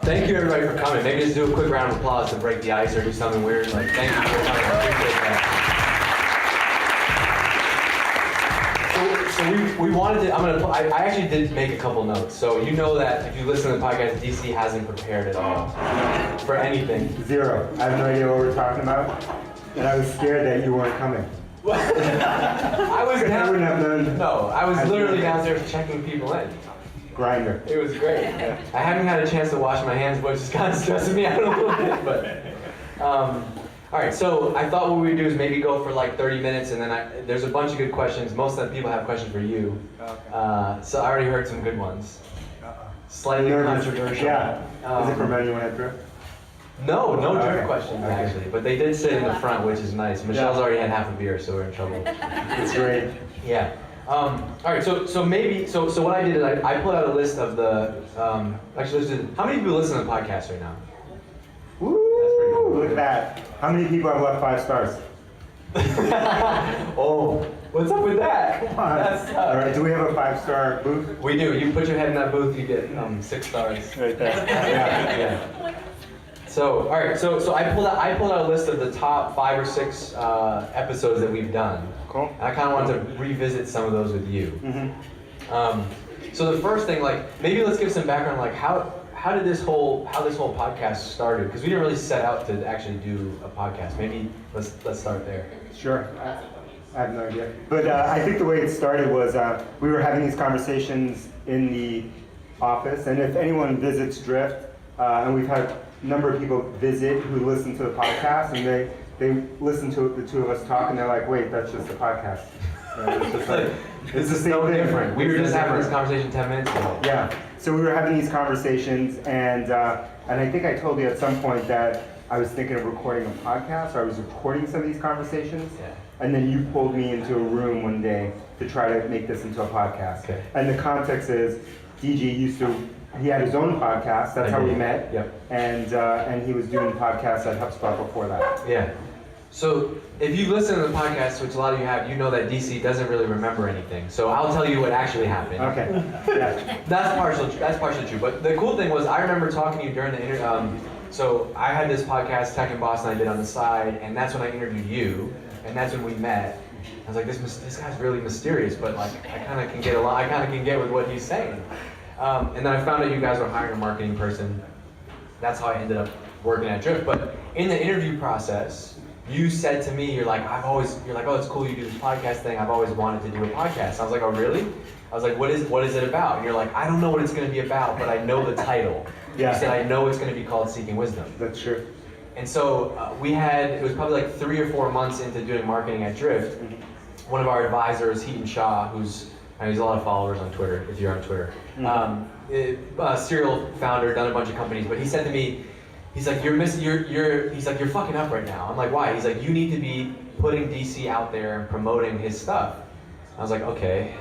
Thank you everybody for coming. Maybe just do a quick round of applause to break the ice or do something weird. Like, thank you for coming. I appreciate that. So we wanted to, I actually did make a couple notes. So you know that if you listen to the podcast, DC hasn't prepared at all for anything. Zero. I have no idea what we're talking about. And I was scared that you weren't coming. I was I wouldn't have known. No, I was literally downstairs checking people in. Grinder. It was great. I haven't had a chance to wash my hands, which is kind of stressing me out a little bit. But all right, so I thought what we would do is maybe go for like 30 minutes, and then there's a bunch of good questions. Most of the people have questions for you. Okay. So I already heard some good ones. Slightly controversial. Yeah. Is it from anyone at Drift? No drift questions actually, but they did sit in the front, which is nice. Michelle's already had half a beer, so we're in trouble. It's great. Yeah. All right. So what I did is I put out a list of the actually. How many people listen to the podcast right now? Woo! That's pretty cool. Look at that. How many people have left 5 stars? Oh, what's up with that? Come on. That's All right. Do we have a 5-star booth? We do. You put your head in that booth, you get 6 stars. Right there. Yeah. So all right. So I pulled out a list of the top 5 or 6 episodes that we've done. Cool. And I kind of wanted to revisit some of those with you. Mm-hmm. So the first thing, like, maybe let's give some background, like how did this whole podcast started? Because we didn't really set out to actually do a podcast. Maybe let's start there. Sure. I have no idea. But I think the way it started was we were having these conversations in the office, and if anyone visits Drift, and we've had a number of people visit who listen to the podcast, and they listen to the two of us talk, and they're like, wait, that's just a podcast. It's just like, This is no different. We were just having this conversation 10 minutes ago. Yeah. So we were having these conversations, and I think I told you at some point that I was thinking of recording a podcast, or I was recording some of these conversations. Yeah. And then you pulled me into a room one day to try to make this into a podcast. Okay. And the context is, DG he had his own podcast. That's how we met. Yep. And he was doing podcasts at HubSpot before that. Yeah. So if you listen to the podcast, which a lot of you have, you know that DC doesn't really remember anything. So I'll tell you what actually happened. Okay. Yeah. That's partially true. But the cool thing was, I remember talking to you during the interview. So I had this podcast, Tech and Boston, I did on the side, and that's when I interviewed you, and that's when we met. I was like, this guy's really mysterious, but like I kind of can get with what he's saying. And then I found out you guys were hiring a marketing person. That's how I ended up working at Drift. But in the interview process, you said to me, you're like, oh, it's cool you do this podcast thing. I've always wanted to do a podcast. I was like, oh, really? I was like, what is it about? And you're like, I don't know what it's going to be about, but I know the title. Yeah. You said, I know it's going to be called Seeking Wisdom. That's true. And so it was probably like 3 or 4 months into doing marketing at Drift. Mm-hmm. One of our advisors, Heaton Shaw, he's a lot of followers on Twitter, if you're on Twitter. Mm-hmm. Serial founder, done a bunch of companies, but he said to me, he's like, you're fucking up right now. I'm like, why? He's like, you need to be putting DC out there and promoting his stuff. I was like, okay.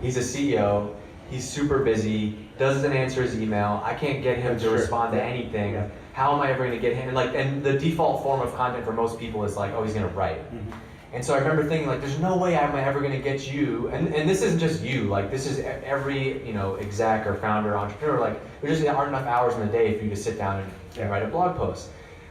He's a CEO, he's super busy, doesn't answer his email, I can't get him to respond to anything. Yeah. How am I ever gonna get him? And the default form of content for most people is like, oh, he's gonna write. Mm-hmm. And so I remember thinking, like, there's no way am I ever gonna get you, and this isn't just you, like, this is every, exec or founder, entrepreneur, like, there just aren't enough hours in the day for you to sit down and write a blog post.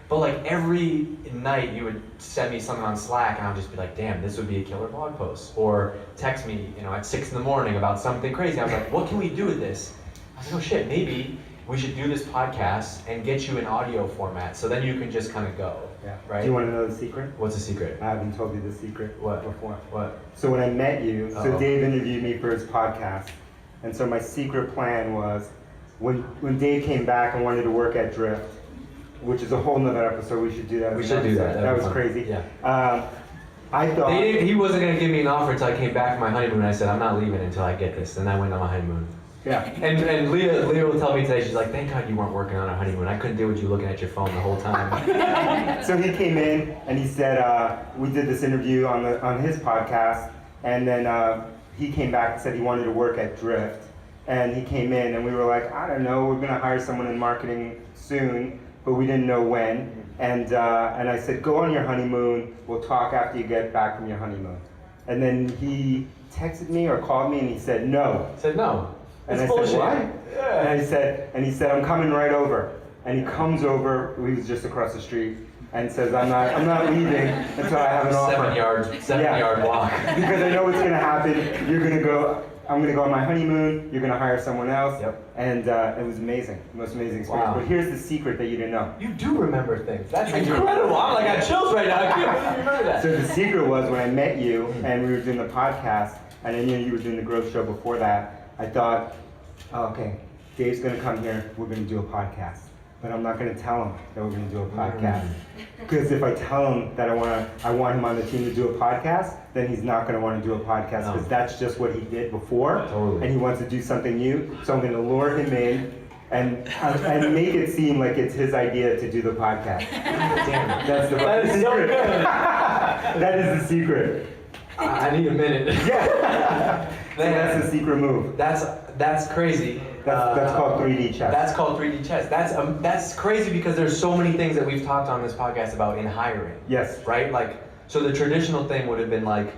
But like every night you would send me something on Slack and I would just be like, damn, this would be a killer blog post. Or text me, at 6 in the morning about something crazy. I was like, what can we do with this? I was like, oh shit, maybe we should do this podcast and get you in audio format so then you can just kind of go. Yeah. Right? Do you want to know the secret? What's the secret? I haven't told you the secret before. What? So when I met you, Uh-oh. so Dave interviewed me for his podcast. And so my secret plan was, when Dave came back and wanted to work at Drift, which is a whole nother episode, we should do that. We should do that. That was crazy. Yeah. I thought... He wasn't going to give me an offer until I came back from my honeymoon. I said, I'm not leaving until I get this. Then I went on my honeymoon. Yeah. And Leah will tell me today, she's like, thank God you weren't working on a honeymoon. I couldn't deal with you looking at your phone the whole time. So he came in and he said, we did this interview on his podcast, and then he came back and said he wanted to work at Drift. And he came in and we were like, I don't know, we're going to hire someone in marketing soon, but we didn't know when. And I said, go on your honeymoon, we'll talk after you get back from your honeymoon. And then he texted me or called me and he said, no. I said, no. And It's I bullshit. said, what? Yeah. And he said, I'm coming right over. and he comes over. He was just across the street. And says, I'm not leaving until I have an offer. 7-yard walk. Because I know what's gonna happen. I'm gonna go on my honeymoon. You're gonna hire someone else. Yep. And it was amazing, the most amazing experience. Wow. But here's the secret that you didn't know. You do remember things. That's incredible. I'm like, I got chills right now. I can't believe you remember that. So the secret was when I met you and we were doing the podcast, and I knew you were doing the growth show before that. I thought, oh, okay, Dave's gonna come here. We're gonna do a podcast. But I'm not going to tell him that we're going to do a podcast. Because if I tell him that I want him on the team to do a podcast, then he's not going to want to do a podcast because that's just what he did before. Totally. And he wants to do something new. So I'm going to lure him in and make it seem like it's his idea to do the podcast. Damn it. That's the That is secret. so good. That is the secret. I need a minute. Yeah. So that's the secret move. That's crazy. That's called 3D chess. That's called 3D chess. That's crazy because there's so many things that we've talked on this podcast about in hiring. Yes. Right? Like, so the traditional thing would have been like,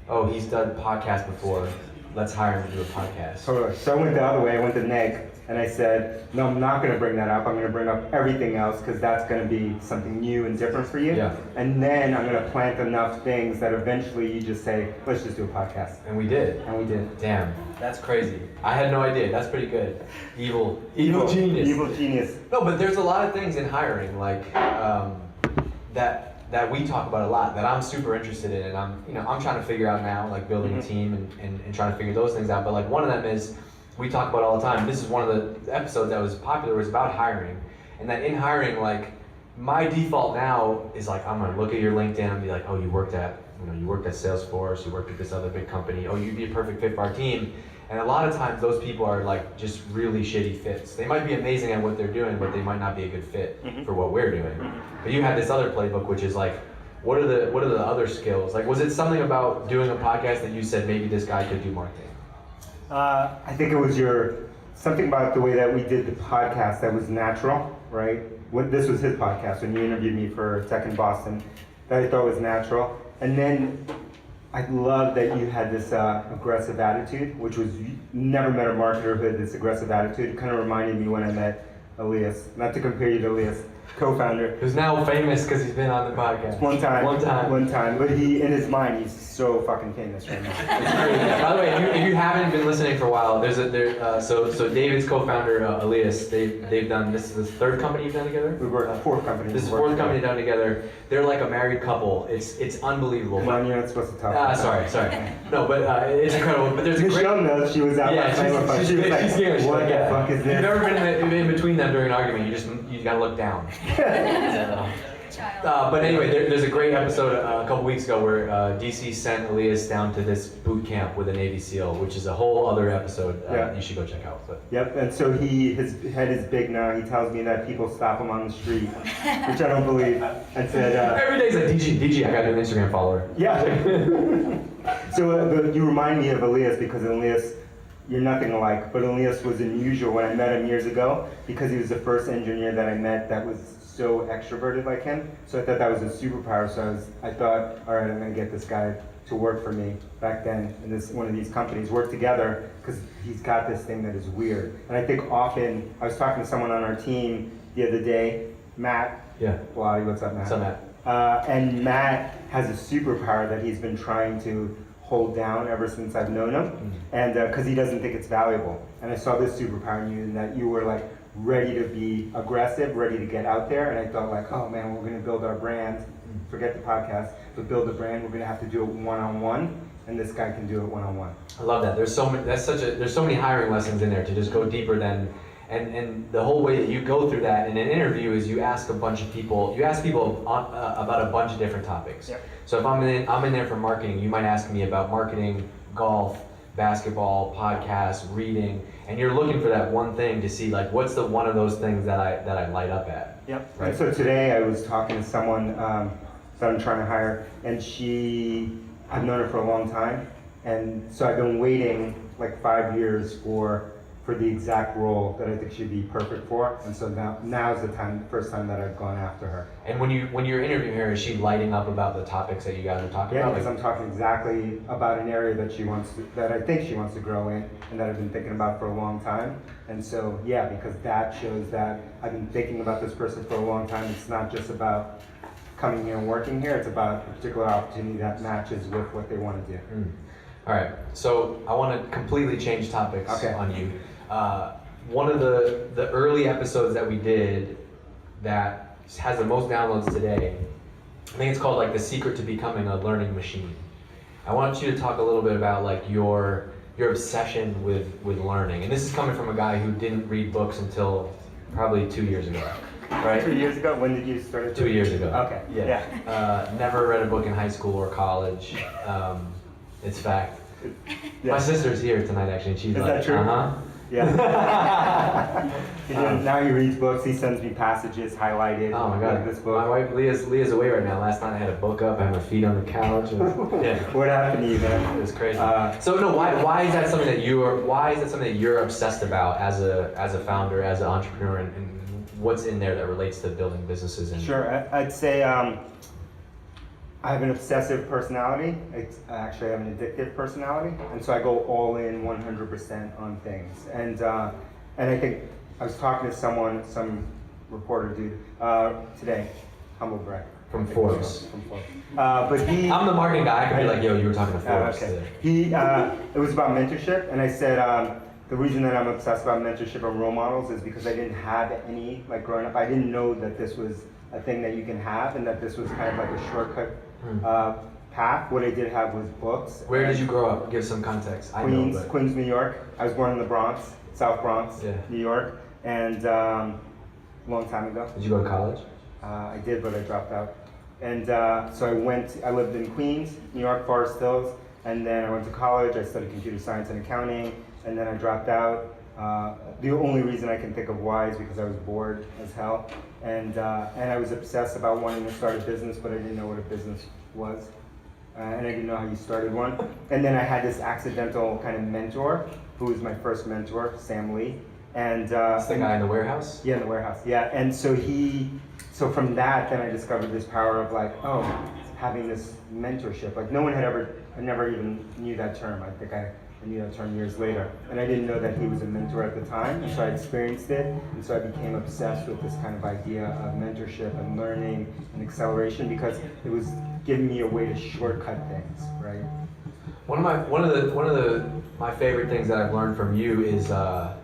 oh, he's done podcasts before. Let's hire him to do a podcast. Totally. So I went the other way. I went to neg, and I said, no, I'm not going to bring that up. I'm going to bring up everything else because that's going to be something new and different for you. Yeah. And then I'm going to plant enough things that eventually you just say, let's just do a podcast. And we did. And we did. Damn, that's crazy. I had no idea. That's pretty good. Evil genius. Evil genius. No, but there's a lot of things in hiring, like that we talk about a lot that I'm super interested in, and I'm trying to figure out now, like building a team and trying to figure those things out. But like one of them is we talk about all the time. This is one of the episodes that was popular, was about hiring, and that in hiring, like my default now is like I'm gonna look at your LinkedIn and be like, oh, you worked at Salesforce, you worked at this other big company. Oh, you'd be a perfect fit for our team. And a lot of times those people are like just really shitty fits. They might be amazing at what they're doing, but they might not be a good fit for what we're doing. But you had this other playbook, which is like, what are the other skills? Like, was it something about doing a podcast that you said maybe this guy could do marketing? I think it was something about the way that we did the podcast that was natural, right? This was his podcast when you interviewed me for Tech in Boston, that I thought was natural. And then I love that you had this aggressive attitude, which was, you never met a marketer who had this aggressive attitude. It kind of reminded me when I met Elias, not to compare you to Elias, co-founder. Who's now famous because he's been on the podcast. One time. But in his mind, he's so fucking famous right now. It's crazy. By the way, if you haven't been listening for a while, so David's co-founder Elias, they've done, this is the third company you've done together. We worked fourth company. This is the fourth company done together. They're like a married couple. It's unbelievable. Come on, you're not supposed to talk. Sorry. No, but it's incredible. But there's a great. Michelle knows she was out last night. She was like, what the fuck is this? You've never been in between them during an argument. You gotta look down. But anyway, there's a great episode a couple weeks ago where DC sent Elias down to this boot camp with a Navy SEAL, which is a whole other episode you should go check out. But. Yep, and so his head is big now. He tells me that people stop him on the street, which I don't believe. And said every day's like DG, I got an Instagram follower. Yeah. So you remind me of Elias because Elias, you're nothing alike. But Elias was unusual when I met him years ago because he was the first engineer that I met that was so extroverted like him. So I thought that was a superpower. So I thought, all right, I'm gonna get this guy to work for me back then in one of these companies, work together because he's got this thing that is weird. And I think often, I was talking to someone on our team the other day, Matt. Yeah. Wally, what's up, Matt? What's up, Matt? And Matt has a superpower that he's been trying to hold down ever since I've known him, and because he doesn't think it's valuable. And I saw this superpower in you, and that you were like ready to be aggressive, ready to get out there. And I thought like, oh man, we're going to build our brand. Forget the podcast, but build the brand. We're going to have to do it one-on-one, and this guy can do it one-on-one. I love that. There's so many hiring lessons in there to just go deeper than. And the whole way that you go through that in an interview is you ask about a bunch of different topics. Yep. So if I'm in there for marketing, you might ask me about marketing, golf, basketball, podcasts, reading, and you're looking for that one thing to see like what's the one of those things that I light up at. Yep. Right. And so today I was talking to someone that I'm trying to hire, and I've known her for a long time, and so I've been waiting like 5 years for for the exact role that I think she'd be perfect for. And so now's the first time that I've gone after her. And when you're interviewing her, is she lighting up about the topics that you guys are talking Yeah, about? because I'm talking exactly about an area that that I think she wants to grow in, and that I've been thinking about for a long time. And so, yeah, because that shows that I've been thinking about this person for a long time. It's not just about coming here and working here. It's about a particular opportunity that matches with what they want to do. All right, so I want to completely change topics on you. One of the early episodes that we did that has the most downloads today, I think it's called like The Secret to Becoming a Learning Machine. I want you to talk a little bit about like your obsession with learning. And this is coming from a guy who didn't read books until probably 2 years ago, right? 2 years ago? When did you start? 2 years ago. Okay. Yeah. Never read a book in high school or college. It's fact. Yeah. My sister's here tonight actually, and she's Is like, that true? uh-huh. Yeah. Now he reads books. He sends me passages highlighted. Oh my god, like this book. my wife Leah's away right now. Last night I had a book up, I had my feet on the couch. Yeah, What happened to you, man? it was crazy. So no, why is that something that you're obsessed about as a founder, as an entrepreneur, and what's in there that relates to building businesses? Sure, I'd say I have an obsessive personality. Actually, I have an addictive personality, and so I go all in 100% on things. And I think I was talking to some reporter dude today, humble brag. From Forbes. From Forbes. But I'm the marketing guy. I could be like, yo, you were talking to Forbes. Okay. It was about mentorship, and I said the reason that I'm obsessed about mentorship and role models is because I didn't have any like growing up. I didn't know that this was a thing that you can have, and that this was kind of like a shortcut path. What I did have was books. Where did you grow up? Give some context. Queens, New York. I was born in the Bronx, South Bronx, New York, and a long time ago. Did you go to college? I did, but I dropped out. And so I lived in Queens, New York, Forest Hills, and then I went to college. I studied computer science and accounting, and then I dropped out. The only reason I can think of why is because I was bored as hell, and I was obsessed about wanting to start a business, but I didn't know what a business was, and I didn't know how you started one. And then I had this accidental kind of mentor, who was my first mentor, Sam Lee, and That's the guy in the warehouse? Yeah, in the warehouse. Yeah, and so from that, then I discovered this power of like, having this mentorship. Like I never even knew that term. I think I knew that term years later. And I didn't know that he was a mentor at the time, and so I experienced it, and so I became obsessed with this kind of idea of mentorship and learning and acceleration, because it was giving me a way to shortcut things, right? One of my favorite things that I've learned from you is the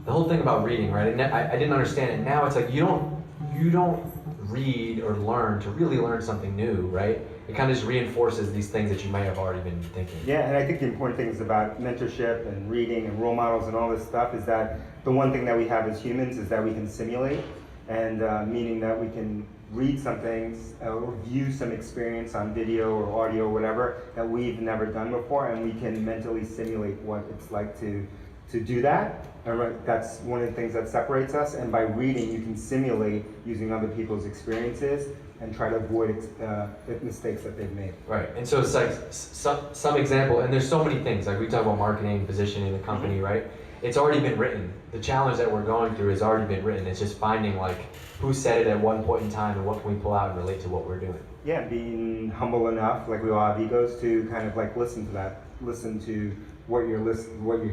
whole thing about reading, right? I didn't understand it. Now it's like you don't read or learn to really learn something new, right? It kind of just reinforces these things that you might have already been thinking. Yeah, and I think the important things about mentorship and reading and role models and all this stuff is that the one thing that we have as humans is that we can simulate, and meaning that we can read some things or view some experience on video or audio or whatever that we've never done before, and we can mentally simulate what it's like to do that. And that's one of the things that separates us, and by reading you can simulate using other people's experiences and try to avoid the mistakes that they've made. Right, and so it's like some example, and there's so many things, like we talk about marketing, positioning the company, right? It's already been written. The challenge that we're going through has already been written. It's just finding like who said it at one point in time and what can we pull out and relate to what we're doing. Yeah, being humble enough, like we all have egos, to kind of like listen to that, listen to what you're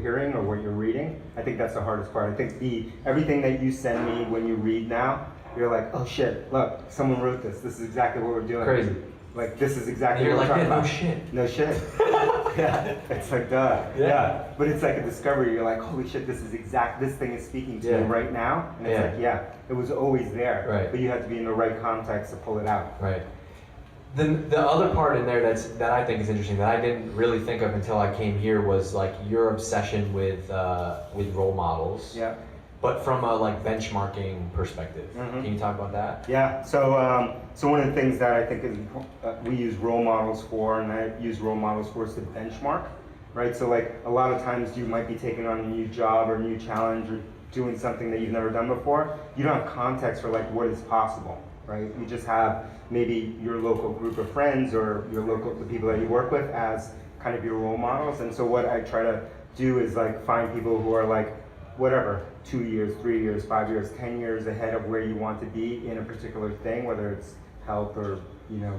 hearing or what you're reading. I think that's the hardest part. I think everything that you send me when you read now, you're like, oh shit, look, someone wrote this. This is exactly what we're doing. Crazy. Like this is exactly And you're what like, we're yeah, talking about. no shit. No shit. Yeah, it's like duh. Yeah. But it's like a discovery. You're like, holy shit, this thing is speaking to me right now. And it's like, yeah, it was always there. Right. But you have to be in the right context to pull it out. Right. The other part in there that I think is interesting that I didn't really think of until I came here was like your obsession with role models. Yeah. But from a like benchmarking perspective. Mm-hmm. Can you talk about that? Yeah. So one of the things that I think is we use role models for, and I use role models for, is to benchmark, right? So like a lot of times you might be taking on a new job or a new challenge or doing something that you've never done before. You don't have context for like what is possible, right? You just have maybe your local group of friends or the people that you work with as kind of your role models. And so what I try to do is like find people who are like whatever, 2 years, 3 years, 5 years, 10 years ahead of where you want to be in a particular thing, whether it's health or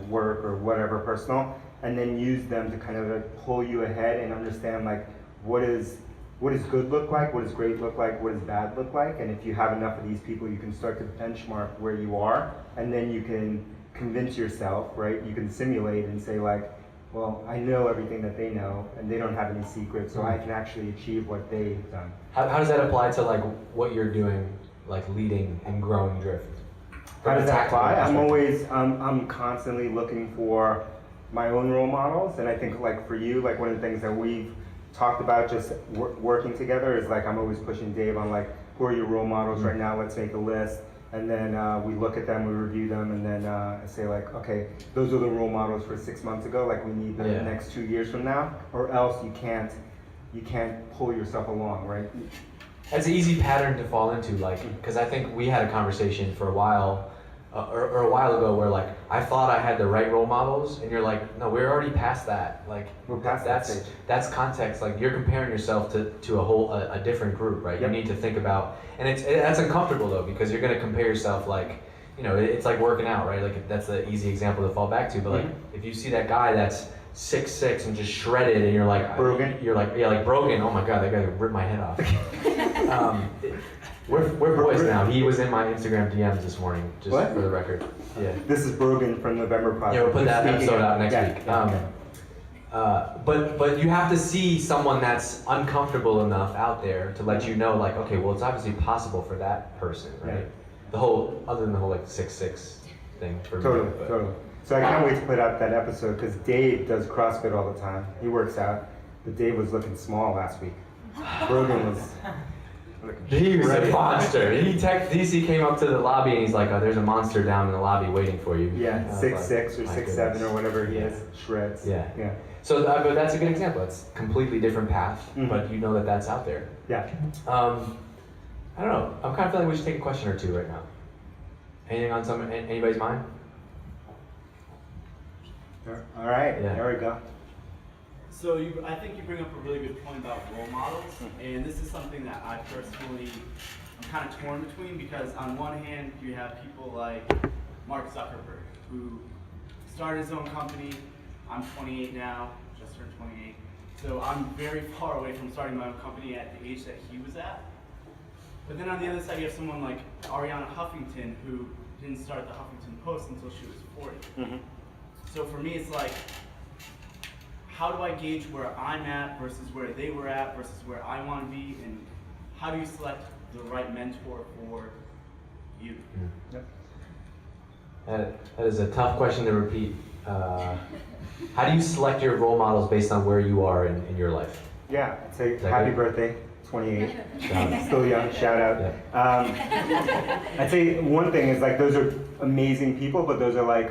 work or whatever personal, and then use them to kind of like pull you ahead and understand like what does good look like, what does great look like, what does bad look like, and if you have enough of these people, you can start to benchmark where you are, and then you can convince yourself, right? You can simulate and say like, well, I know everything that they know, and they don't have any secrets, so I can actually achieve what they've done. How does that apply to like what you're doing, like leading and growing Drift? How does that apply? I'm constantly looking for my own role models, and I think like for you, like one of the things that we've talked about just working together is like I'm always pushing Dave on like, who are your role models right now? Let's make a list. And then we look at them, we review them, and then I say like, okay, those are the role models for 6 months ago. Like we need them the next 2 years from now, or else you can't pull yourself along, right? That's an easy pattern to fall into, like, because I think we had a conversation for a while, or a while ago, where like I thought I had the right role models, and you're like, no, we're already past that. Like we're past that stage. That's context. Like you're comparing yourself to a different group, right? Yep. You need to think about, and that's uncomfortable though, because you're gonna compare yourself like, it's like working out, right? Like that's the easy example to fall back to. But like if you see that guy that's 6'6" and just shredded, and you're like Brogan. You're like, yeah, like Brogan. Oh my God, that guy ripped my head off. We're boys now. He was in my Instagram DMs this morning, just for the record. Yeah. This is Brogan from November Project. Yeah, we'll put that episode out next week. Yeah. But you have to see someone that's uncomfortable enough out there to let you know, like, okay, well, it's obviously possible for that person, right? Yeah. Other than the whole like 6'6" thing for Totally, me. totally. So I can't wait to put out that episode because Dave does CrossFit all the time. He works out, but Dave was looking small last week. Brogan was. He was a monster. DC came up to the lobby and he's like, oh, there's a monster down in the lobby waiting for you. Yeah, 6'6" or 6'7" or whatever he is, shreds. Yeah. So but that's a good example. It's a completely different path, but you know that that's out there. Yeah. I don't know. I'm kind of feeling we should take a question or two right now. Anything on anybody's mind? All right, Yeah. there we go. So I think you bring up a really good point about role models, and this is something that I personally am kind of torn between, because on one hand you have people like Mark Zuckerberg, who started his own company. I'm 28 now, just turned 28, so I'm very far away from starting my own company at the age that he was at. But then on the other side you have someone like Ariana Huffington, who didn't start the Huffington Post until she was 40. So for me it's like, how do I gauge where I'm at versus where they were at versus where I want to be, and how do you select the right mentor for you? Yep. That is a tough question to repeat. How do you select your role models based on where you are in your life? Yeah, I'd say happy birthday, 28. Shout Still young, shout out. Yeah. I'd say one thing is like those are amazing people, but those are like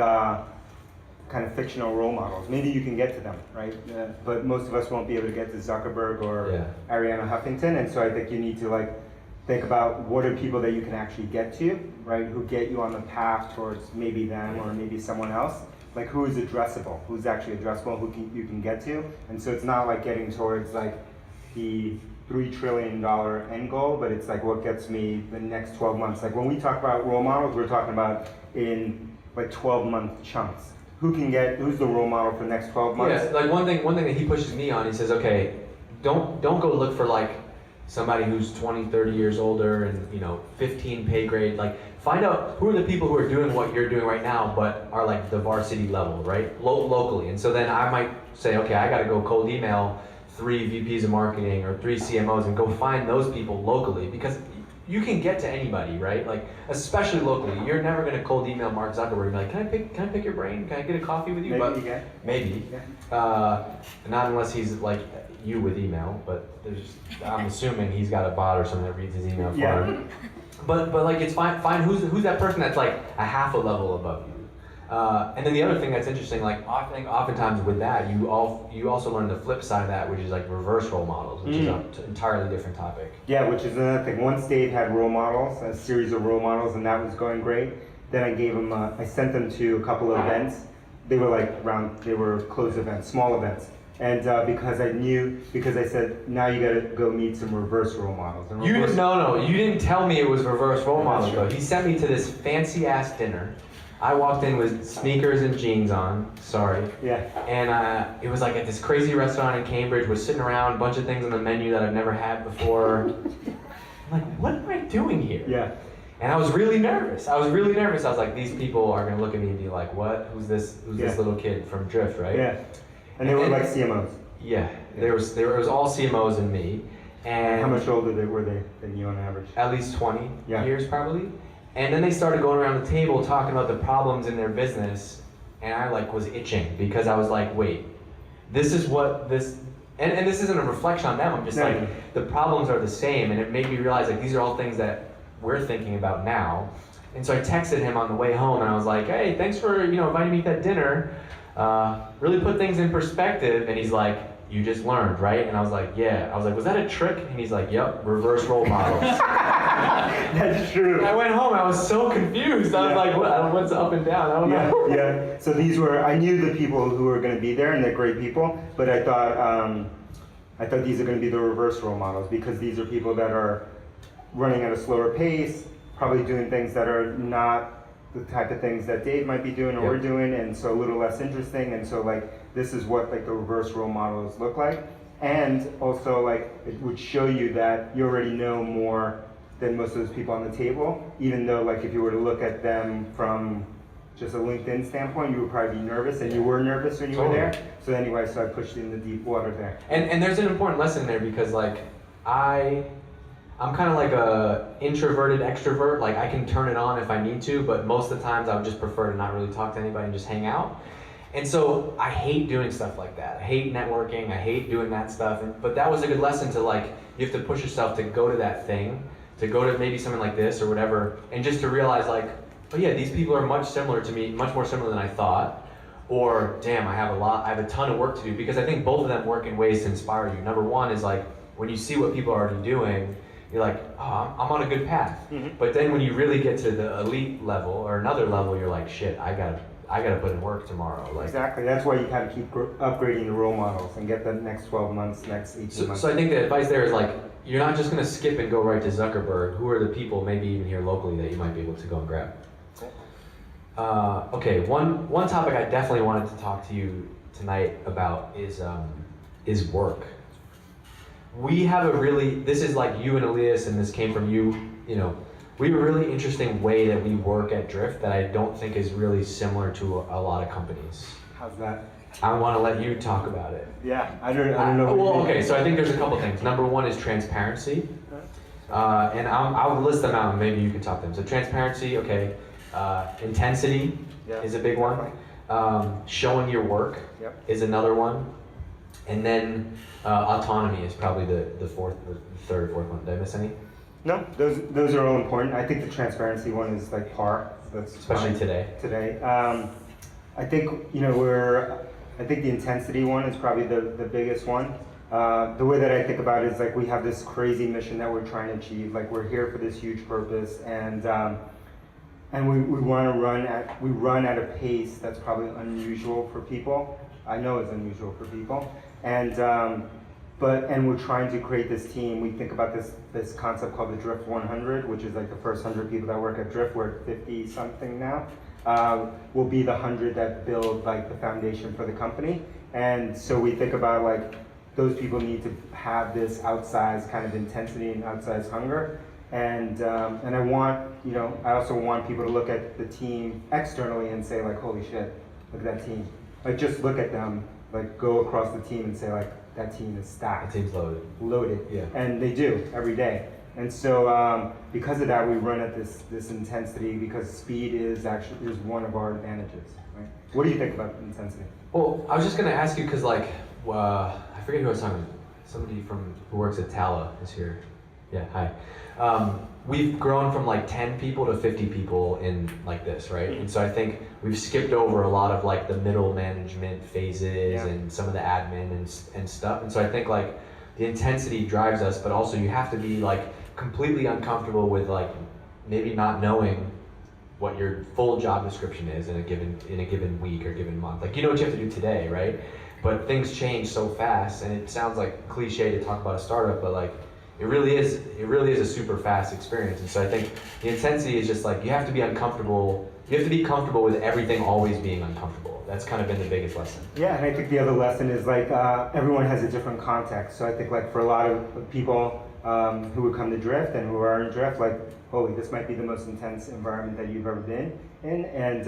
kind of fictional role models. Maybe you can get to them, right? But most of us won't be able to get to Zuckerberg or Ariana Huffington, and so I think you need to like think about what are people that you can actually get to, right? Who get you on the path towards maybe them or maybe someone else. Like who is addressable, who's actually addressable, you can get to. And so it's not like getting towards like the $3 trillion end goal, but it's like what gets me the next 12 months. Like when we talk about role models, we're talking about in like 12-month chunks. Who's the role model for the next 12 months? Yeah, like one thing that he pushes me on, he says, okay, don't go look for like somebody who's 20, 30 years older and 15 pay grade. Like find out who are the people who are doing what you're doing right now, but are like the varsity level, right? Locally. And so then I might say, okay, I got to go cold email 3 VPs of marketing or 3 CMOs and go find those people locally, because you can get to anybody, right? Like, especially locally. You're never gonna cold email Mark Zuckerberg and be like, can I pick your brain? Can I get a coffee with you? Maybe But you can. maybe. Yeah. Not unless he's like you with email, but I'm assuming he's got a bot or something that reads his email for him. But like it's fine. Find who's that person that's like a half a level above you. And then the other thing that's interesting, like I think oftentimes with that, you also learn the flip side of that, which is like reverse role models, which is an entirely different topic. Yeah, which is another thing. Once Dave had role models, a series of role models, and that was going great, then I sent them to a couple of events. They were like they were closed events, small events. And because I said, now you gotta go meet some reverse role models. And You reverse- you didn't tell me it was reverse role Yeah, model that's though. true. He sent me to this fancy ass dinner. I walked in with sneakers and jeans on. Sorry. Yeah. And it was like at this crazy restaurant in Cambridge. We're sitting around, a bunch of things on the menu that I've never had before. I'm like, what am I doing here? Yeah. And I was really nervous. I was like, these people are gonna look at me and be like, what? Who's this Yeah. little kid from Drift, right? Yeah. And they were like CMOs. Yeah. It was all CMOs and me. And How much older were they than you on average? at least 20 Yeah. years probably. And then they started going around the table talking about the problems in their business, and I was itching because I was like, wait, this is what this, and this isn't a reflection on them, I'm just No. like, the problems are the same, and it made me realize these are all things that we're thinking about now. And so I texted him on the way home, and I was like, hey, thanks for inviting me to that dinner. Really put things in perspective. And he's like, you just learned, right? And I was like, yeah. I was like, was that a trick? And he's like, yep, reverse role models. That's true. I went home, I was so confused. I was like, what's up and down? I don't know. Yeah. So I knew the people who were going to be there, and they're great people. But I thought these are going to be the reverse role models, because these are people that are running at a slower pace, probably doing things that are not the type of things that Dave might be doing or we're doing, and so a little less interesting. And so this is what the reverse role models look like. And also it would show you that you already know more than most of those people on the table, even though if you were to look at them from just a LinkedIn standpoint, you would probably be nervous, and you were nervous when you were there. So anyway, so I pushed you in the deep water there. And there's an important lesson there, because I'm kind of like a introverted extrovert. I can turn it on if I need to, but most of the times I would just prefer to not really talk to anybody and just hang out. And so I hate doing stuff like that. I hate networking. I hate doing that stuff. But that was a good lesson to you have to push yourself to go to that thing, to go to maybe something like this or whatever, and just to realize oh yeah, these people are much similar to me, much more similar than I thought. Or damn, I have a ton of work to do, because I think both of them work in ways to inspire you. Number one is when you see what people are already doing, you're like, oh, I'm on a good path. Mm-hmm. But then when you really get to the elite level or another level, you're like, shit, I gotta put in work tomorrow. Exactly. That's why you gotta keep upgrading the role models and get the next 12 months, next 18 months. So I think the advice there is you're not just gonna skip and go right to Zuckerberg. Who are the people, maybe even here locally, that you might be able to go and grab? Cool. Okay. One topic I definitely wanted to talk to you tonight about is work. We have this is you and Elias, and this came from you, we have a really interesting way that we work at Drift that I don't think is really similar to a lot of companies. How's that? I want to let you talk about it. Yeah, I don't know. Well, okay, so I think there's a couple things. Number one is transparency. And I'll list them out and maybe you can talk them. So transparency, okay. Intensity is a big one. Showing your work is another one. And then autonomy is probably the third or fourth one. Did I miss any? No, those are all important. I think the transparency one is par. That's especially fine. Today. I think I think the intensity one is probably the biggest one. The way that I think about it is we have this crazy mission that we're trying to achieve. We're here for this huge purpose, and we want to run at a pace that's probably unusual for people. I know it's unusual for people, and we're trying to create this team. We think about this concept called the Drift 100, which is the first 100 people that work at Drift. We're at 50 something now. Will be the 100 that build the foundation for the company. And so we think about those people need to have this outsized kind of intensity and outsized hunger. And I also want people to look at the team externally and say holy shit, look at that team. Just look at them, go across the team and say that team is stacked. The team's loaded. Loaded. Yeah. And they do every day. And so because of that, we run at this intensity, because speed is one of our advantages. Right? What do you think about intensity? Well, I was just gonna ask you because I forget who I was talking to. Somebody who works at Tala is here. Yeah, hi. We've grown from 10 people to 50 people in this, right? And so I think we've skipped over a lot of the middle management phases and some of the admin and stuff. And so I think the intensity drives us, but also you have to be completely uncomfortable with maybe not knowing what your full job description is in a given week or given month. You know what you have to do today, right? but things change so fast, and it sounds like cliche to talk about a startup, but like it really is a super fast experience. And so I think the intensity is just like you have to be uncomfortable. You have to be comfortable with everything always being uncomfortable. That's kind of been the biggest lesson. Yeah, and I think the other lesson is like everyone has a different context. So I think like for a lot of people who would come to Drift and who are in Drift, like, holy, this might be the most intense environment that you've ever been in. And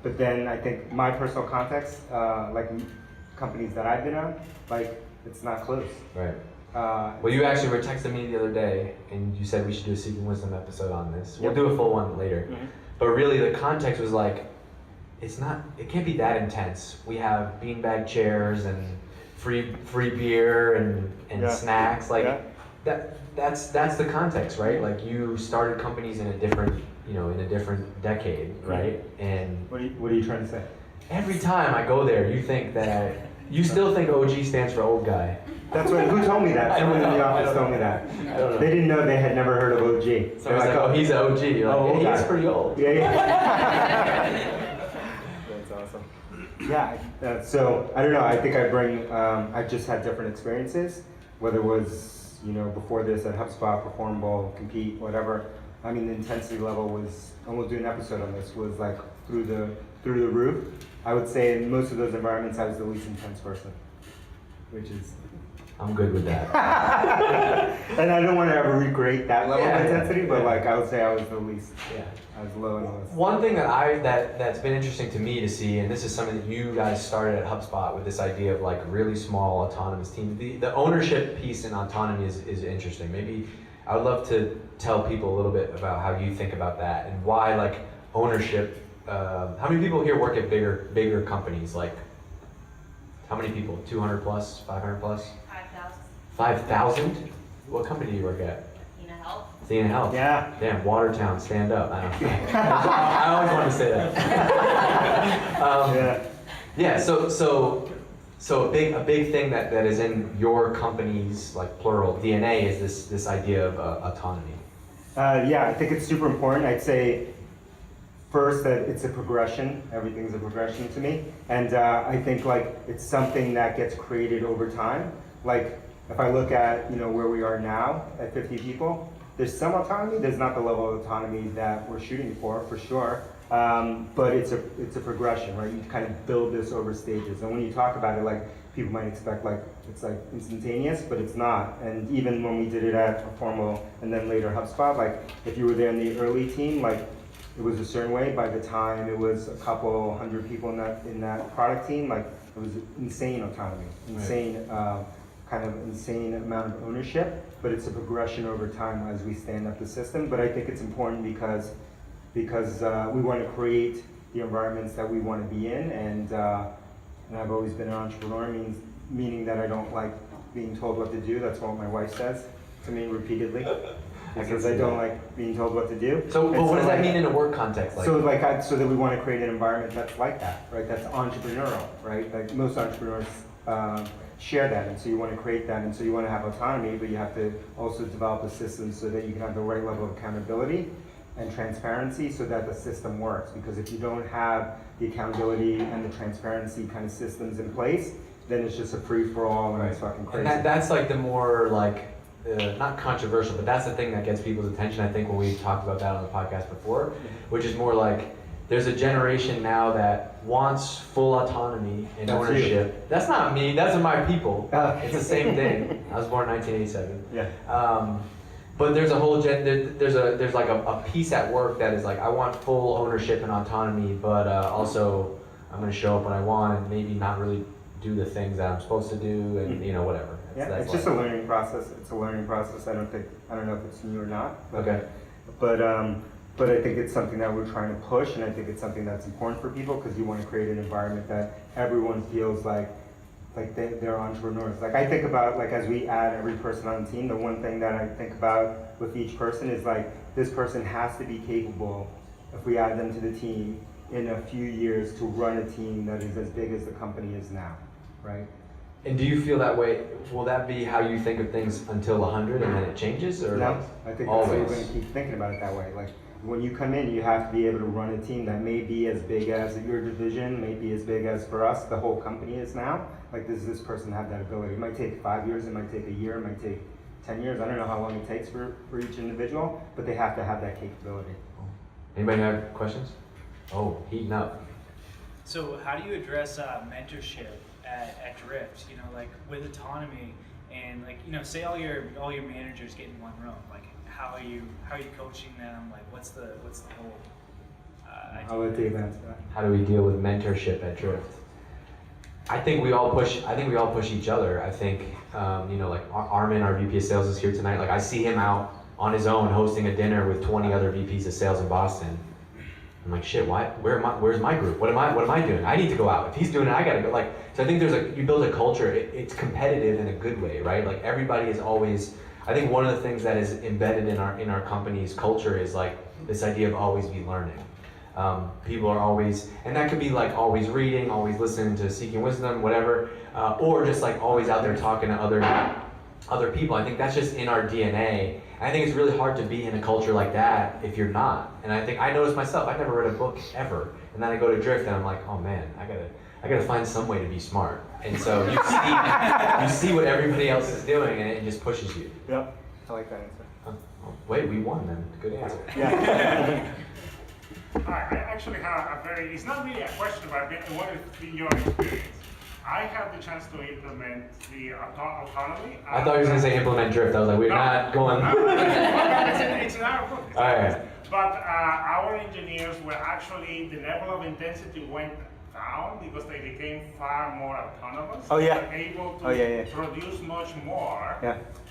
but then I think my personal context, like companies that I've been on, like it's not close. Right. Well, you actually were texting me the other day, and you said we should do a Seeking Wisdom episode on this. We'll do a full one later. Mm-hmm. But really, the context was like, it can't be that intense. We have beanbag chairs and free beer and snacks. Like that's the context, right? Like you started companies in a different decade, right? And what are you trying to say? Every time I go there, you still think OG stands for old guy. That's what. Who told me that? Someone in the office told me that. I don't know. They didn't know. They had never heard of OG. So like, oh, he's an OG. You're like, yeah, he's pretty old. Yeah. That's awesome. Yeah. So I don't know. I think I bring. I've just had different experiences. Whether it was before this at HubSpot, Performable, Compete, whatever. I mean, the intensity level was. And we'll do an episode on this. Was like through the roof. I would say in most of those environments, I was the least intense person, which is. I'm good with that. And I don't want to ever regrade that level of intensity, but like I would say I was the least. Yeah. I was low and low. One thing that's been interesting to me to see, and this is something that you guys started at HubSpot with this idea of like really small autonomous teams. The ownership piece in autonomy is interesting. Maybe I would love to tell people a little bit about how you think about that and why like ownership. How many people here work at bigger companies? Like how many people? 200 plus, 500 plus? 5,000? What company do you work at? Athena Health. Yeah. Damn, Watertown, stand up. I don't know. I always want to say that. Yeah. So a big thing that is in your company's like plural DNA is this idea of autonomy. Yeah, I think it's super important. I'd say first that it's a progression. Everything's a progression to me, and I think like it's something that gets created over time. Like if I look at where we are now at 50 people, there's some autonomy. There's not the level of autonomy that we're shooting for sure. But it's a progression, right? You kind of build this over stages, and when you talk about it, like people might expect like it's like instantaneous, but it's not. And even when we did it at Performal and then later HubSpot, like if you were there in the early team, like it was a certain way. By the time it was a couple hundred people in that product team, like it was insane autonomy, insane. Right. Kind of insane amount of ownership, but it's a progression over time as we stand up the system. But I think it's important because we want to create the environments that we want to be in, and I've always been an entrepreneur, meaning that I don't like being told what to do. That's what my wife says to me repeatedly, because I don't like being told what to do. So, but what does that mean in a work context? So that we want to create an environment that's like that, right? That's entrepreneurial, right? Like most entrepreneurs. Share that, and so you want to create that, and so you want to have autonomy, but you have to also develop a system so that you can have the right level of accountability and transparency so that the system works. Because if you don't have the accountability and the transparency kind of systems in place, then it's just a free-for-all and it's fucking crazy. And that's like the more like, not controversial, but that's the thing that gets people's attention, I think, when we talked about that on the podcast before, which is more like, there's a generation now that wants full autonomy and ownership. That's not me, that's my people. It's the same thing. I was born in 1987. Yeah. But there's a whole there's like a piece at work that is like, I want full ownership and autonomy, but also I'm going to show up when I want and maybe not really do the things that I'm supposed to do, and whatever. It's just a learning process. It's a learning process. I don't know if it's new or not. But, okay. But I think it's something that we're trying to push, and I think it's something that's important for people because you want to create an environment that everyone feels like they're entrepreneurs. Like I think about like as we add every person on the team, the one thing that I think about with each person is like this person has to be capable, if we add them to the team, in a few years to run a team that is as big as the company is now, right? And do you feel that way? Will that be how you think of things until 100 and then it changes, or No, I think always? we're going to keep thinking about it that way. Like when you come in, you have to be able to run a team that may be as big as your division, may be as big as for us, the whole company is now. Like, does this person have that ability? It might take 5 years, it might take a year, it might take 10 years. I don't know how long it takes for each individual, but they have to have that capability. Anybody have questions? Oh, heating up. So how do you address mentorship at Drift? You know, like with autonomy and like, you know, say all your managers get in one room. Like how are you coaching them? Like what's the whole idea? I'll let Dave answer that. How do we deal with mentorship at Drift? I think we all push each other. I think, you know, like Armin, our VP of sales, is here tonight. Like I see him out on his own hosting a dinner with 20 other VPs of sales in Boston. I'm like, shit, where's my group? What am I doing? I need to go out. If he's doing it, I gotta go. Like, so I think you build a culture. It's competitive in a good way, right? Like everybody is always, I think one of the things that is embedded in our company's culture is like this idea of always be learning. People are always, and that could be like always reading, always listening to Seeking Wisdom, whatever, or just like always out there talking to other people. I think that's just in our DNA. And I think it's really hard to be in a culture like that if you're not. And I think I noticed myself, I've never read a book ever. And then I go to Drift and I'm like, oh man, I gotta find some way to be smart. And so you see what everybody else is doing and it just pushes you. Yep, I like that answer. Oh, wait, we won then. Good answer. Yeah. I actually have it's not really a question, but what has been your experience? I had the chance to implement the autonomy. I thought you were going to say implement Drift. I was like, we're not going. It's in our book. All right. But our engineers were actually, the level of intensity went down because they became far more autonomous. Oh, yeah. They were able to produce much more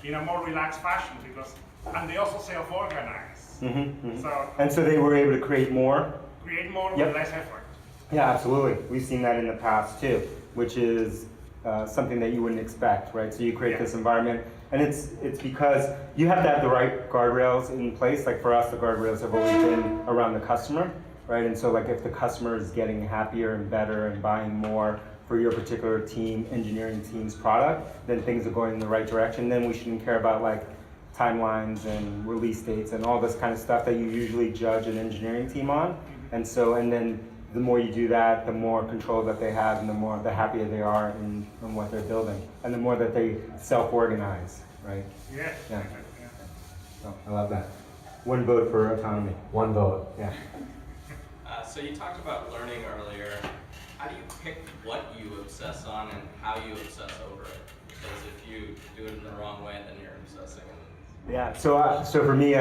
in a more relaxed fashion and they also self-organize. And so they were able to create more? Create more with less effort. Yeah, absolutely. We've seen that in the past too, which is something that you wouldn't expect, right? So you create this environment, and it's because you have to have the right guardrails in place. Like for us, the guardrails have always been around the customer, right? And so like if the customer is getting happier and better and buying more for your particular team, engineering team's product, then things are going in the right direction. Then we shouldn't care about like timelines and release dates and all this kind of stuff that you usually judge an engineering team on. And then the more you do that, the more control that they have and the happier they are in what they're building. And the more that they self-organize, right? Yeah. So I love that. One vote for autonomy. One vote. Yeah. So you talked about learning earlier. How do you pick what you obsess on and how you obsess over it? Because if you do it in the wrong way, then you're obsessing. Yeah. So for me,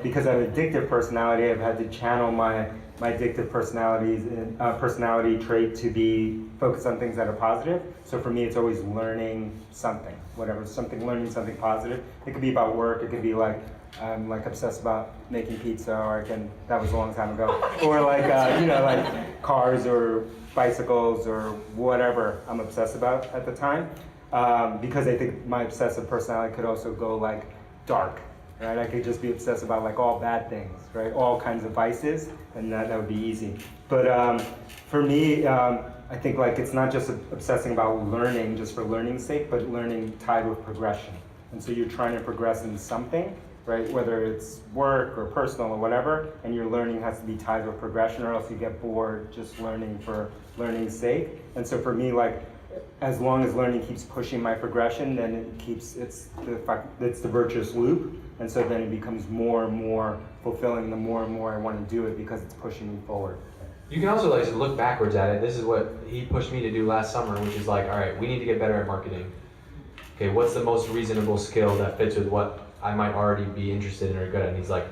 because I have an addictive personality, I've had to channel my addictive personality trait to be focused on things that are positive. So for me, it's always learning something, learning something positive. It could be about work. It could be like I'm like obsessed about making pizza, or that was a long time ago, or like like cars or bicycles or whatever I'm obsessed about at the time. Because I think my obsessive personality could also go like dark. Right, I could just be obsessed about like all bad things, right? All kinds of vices, and that would be easy. But for me, I think like it's not just obsessing about learning just for learning's sake, but learning tied with progression. And so you're trying to progress in something, right? Whether it's work or personal or whatever, and your learning has to be tied with progression, or else you get bored just learning for learning's sake. And so for me, like, as long as learning keeps pushing my progression, then it's the virtuous loop. And so then it becomes more and more fulfilling the more and more I want to do it because it's pushing me forward. You can also like look backwards at it. This is what he pushed me to do last summer, which is like, all right, we need to get better at marketing. Okay, what's the most reasonable skill that fits with what I might already be interested in or good at? And he's like,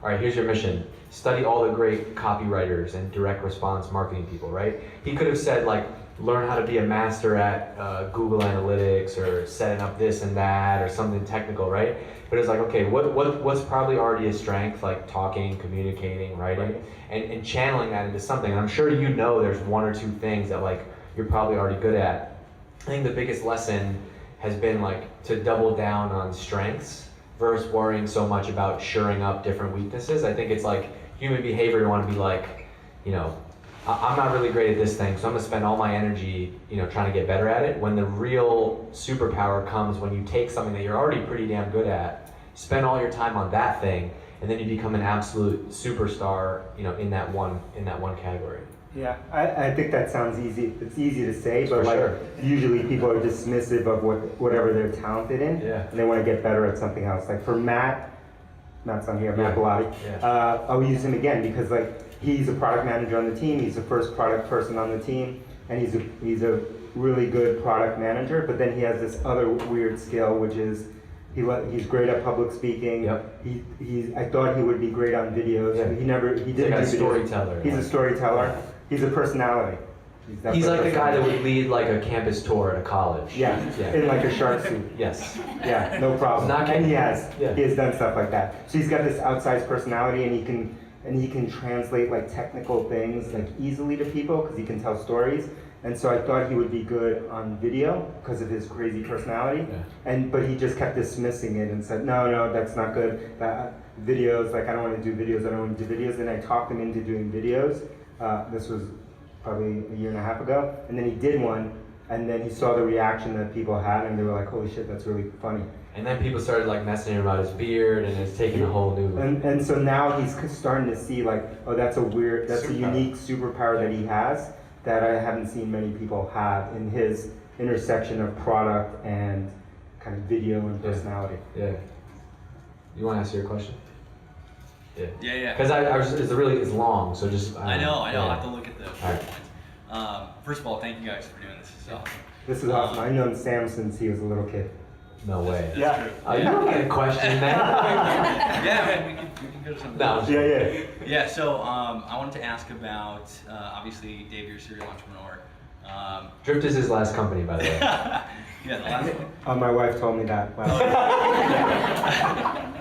all right, here's your mission. Study all the great copywriters and direct response marketing people, right? He could have said like, learn how to be a master at Google Analytics or setting up this and that or something technical, right? But it's like, okay, what's probably already a strength, like talking, communicating, writing, and channeling that into something. And I'm sure you know there's one or two things that like you're probably already good at. I think the biggest lesson has been like to double down on strengths versus worrying so much about shoring up different weaknesses. I think it's like human behavior to want to be like, I'm not really great at this thing, so I'm gonna spend all my energy, trying to get better at it. When the real superpower comes when you take something that you're already pretty damn good at, spend all your time on that thing, and then you become an absolute superstar, you know, in that one category. Yeah, I think that sounds easy. It's easy to say, but For like sure. usually people are dismissive of whatever they're talented in, Yeah. and they want to get better at something else. Like for Matt's on here, Matt Yeah. Bellotti. Yeah. I'll use him again because like he's a product manager on the team. He's the first product person on the team, and he's a really good product manager. But then he has this other weird skill, which is he's great at public speaking. Yep. I thought he would be great on videos. Yeah. He didn't like a do videos. storyteller. He's a storyteller. He's a personality. He's like the guy that would lead like a campus tour at a college. Yeah, in like a shark suit. Yes. Yeah, no problem. Not And he kidding. has Yeah. he has done stuff like that. So he's got this outsized personality, and he can translate like technical things like easily to people because he can tell stories. And so I thought he would be good on video because of his crazy personality. Yeah. But he just kept dismissing it and said, no, that's not good. Videos, like I don't want to do videos. I don't want to do videos. And I talked him into doing videos. This was probably a year and a half ago. And then he did one, and then he saw the reaction that people had, and they were like, holy shit, that's really funny. And then people started like messing about his beard, and it's taking a whole new. And so now he's starting to see like, oh, that's a unique superpower that he has that I haven't seen many people have in his intersection of product and kind of video and personality. Yeah. You want to answer your question? Yeah. Yeah. Because it's long, so just. I know. Yeah. I'll have to look at the Alright. points. First of all, thank you guys for doing this. This is awesome. This is awesome. I've known Sam since he was a little kid. No way. Yeah. True. Oh, you don't get a question, man. Yeah, man, we can go to something No. else. Yeah. Yeah, so I wanted to ask about, obviously, Dave, you're a serial entrepreneur. Drift is his last company, by the way. Yeah, the last one. My wife told me that. Wow.